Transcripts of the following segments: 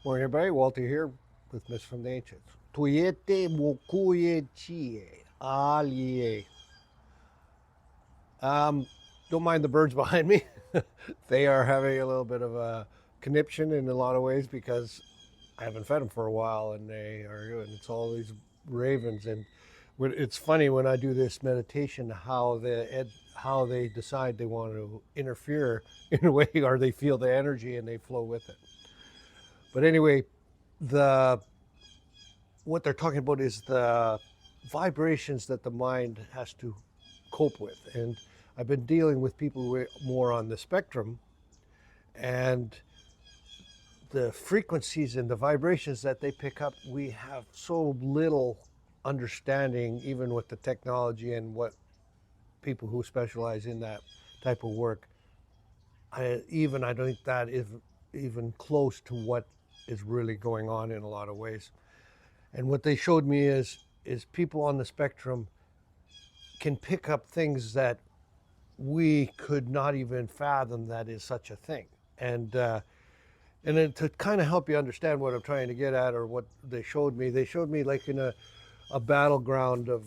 Morning, everybody. Walter here with Myths from the Ancients. Tuyete mokuye chie alie. Um, don't mind the birds behind me. They are having a little bit of a conniption in a lot of ways because I haven't fed them for a while, and they are. And it's all these ravens, and it's funny when I do this meditation how they decide they want to interfere in a way, or they feel the energy and they flow with it. But anyway, the what they're talking about is the vibrations that the mind has to cope with. And I've been dealing with people who are more on the spectrum, and the frequencies and the vibrations that they pick up, we have so little understanding, even with the technology and what people who specialize in that type of work. I don't think that is even close to what is really going on in a lot of ways. And what they showed me is people on the spectrum can pick up things that we could not even fathom that is such a thing. And then to kind of help you understand what I'm trying to get at, or what they showed me like in a battleground of,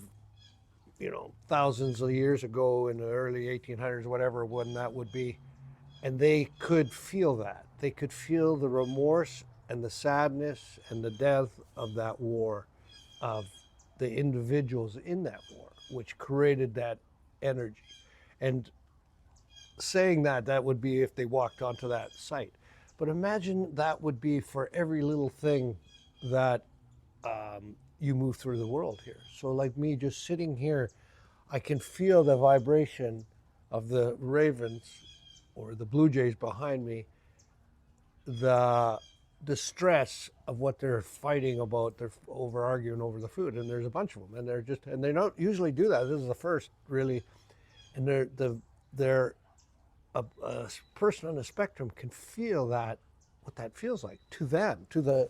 thousands of years ago in the early 1800s, whatever, when that would be. And they could feel that. They could feel the remorse and the sadness and the death of that war, of the individuals in that war, which created that energy. And saying that would be if they walked onto that site. But imagine that would be for every little thing that you move through the world here. So, like me just sitting here, I can feel the vibration of the ravens or the blue jays behind me, the distress of what they're fighting about. They're over arguing over the food, and there's a bunch of them, and they don't usually do that. This is the first really, and they're a person on the spectrum can feel that, what that feels like to them, to the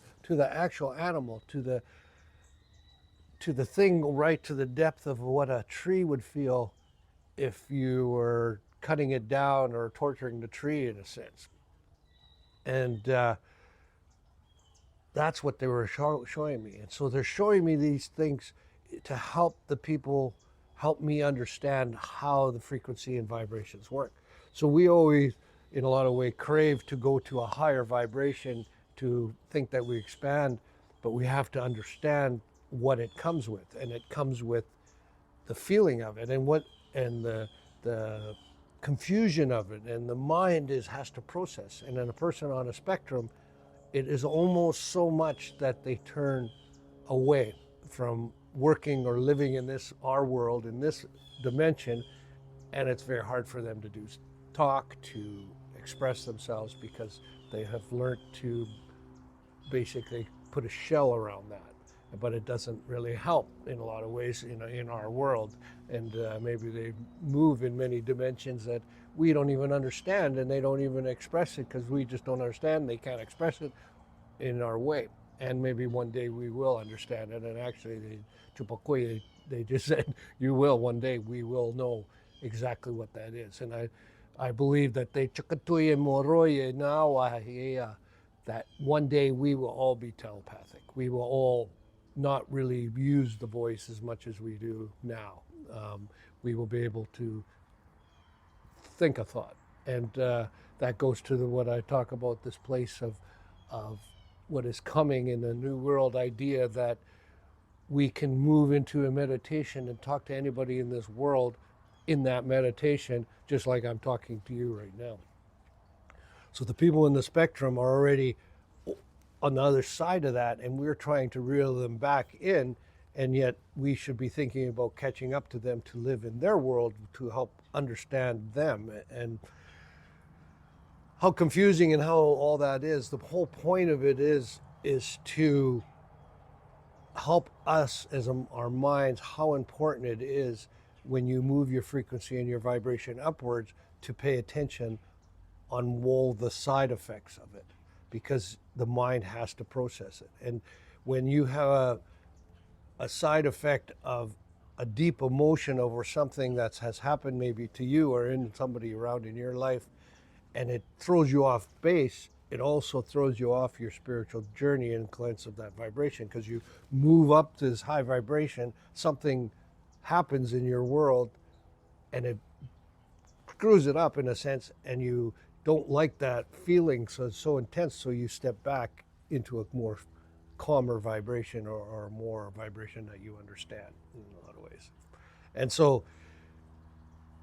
actual animal, to the thing, right to the depth of what a tree would feel if you were cutting it down or torturing the tree in a sense. And that's what they were showing me. And so they're showing me these things to help the people, help me understand how the frequency and vibrations work. So we always, in a lot of ways, crave to go to a higher vibration, to think that we expand, but we have to understand what it comes with, and it comes with the feeling of it, and the confusion of it, and the mind has to process. And then a person on a spectrum, it is almost so much that they turn away from working or living in this our world, in this dimension, and it's very hard for them to talk, to express themselves, because they have learned to basically put a shell around that. But it doesn't really help in a lot of ways in our world. And maybe they move in many dimensions that we don't even understand, and they don't even express it because we just don't understand. They can't express it in our way. And maybe one day we will understand it. And actually, they just said, you will one day, we will know exactly what that is. And I believe that they chakatuye moroye now, that one day we will all be telepathic. We will all not really use the voice as much as we do now. We will be able to think a thought. And that goes to what I talk about, this place of what is coming in the New World idea, that we can move into a meditation and talk to anybody in this world in that meditation, just like I'm talking to you right now. So the people in the spectrum are already on the other side of that, and we're trying to reel them back in, and yet we should be thinking about catching up to them to live in their world, to help understand them. And how confusing and how all that is. The whole point of it is to help us as our minds, how important it is when you move your frequency and your vibration upwards, to pay attention on all the side effects of it, because the mind has to process it. And when you have a side effect of a deep emotion over something that has happened maybe to you or in somebody around in your life, and it throws you off base, it also throws you off your spiritual journey in sense of that vibration, because you move up to this high vibration, something happens in your world and it screws it up in a sense, and you don't like that feeling, so it's so intense, so you step back into a more calmer vibration, or more vibration that you understand in a lot of ways. And so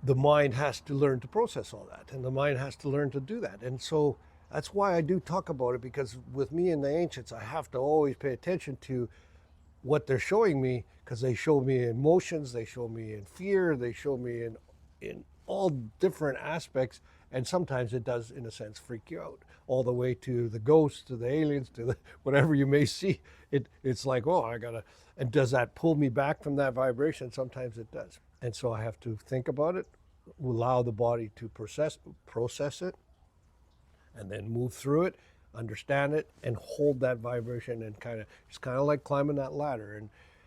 the mind has to learn to process all that, and the mind has to learn to do that. And so that's why I do talk about it, because with me and the ancients, I have to always pay attention to what they're showing me, because they show me emotions, they show me in fear, they show me in all different aspects, and sometimes it does, in a sense, freak you out, all the way to the ghosts, to the aliens, to the whatever you may see. It's like, oh, I gotta, and does that pull me back from that vibration? Sometimes it does, and so I have to think about it, allow the body to process it, and then move through it, understand it, and hold that vibration, and it's kind of like climbing that ladder.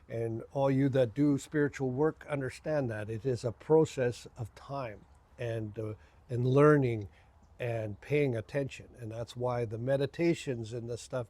And all you that do spiritual work understand that it is a process of time, and learning and paying attention. And that's why the meditations and the stuff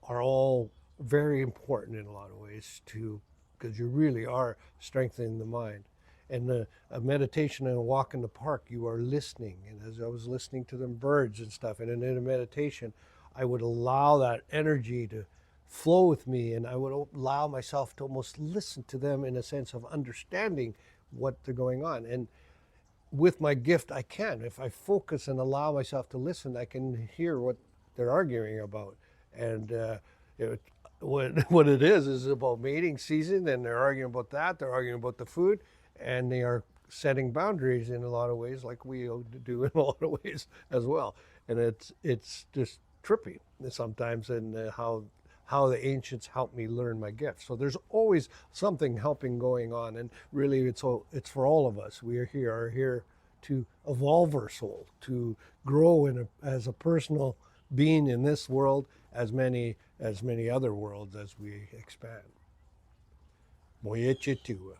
are all very important in a lot of ways too, because you really are strengthening the mind. And a meditation and a walk in the park, you are listening. And as I was listening to them birds and stuff, and in a meditation, I would allow that energy to flow with me, and I would allow myself to almost listen to them in a sense of understanding what they're going on. And with my gift, I can. If I focus and allow myself to listen, I can hear what they're arguing about. And what it is about mating season, and they're arguing about that. They're arguing about the food, and they are setting boundaries in a lot of ways, like we do in a lot of ways as well. And it's just trippy sometimes, and how the ancients helped me learn my gift. So there's always something helping going on, and really it's for all of us. We are here to evolve our soul, to grow as a personal being in this world, as many other worlds as we expand. Moyechitua.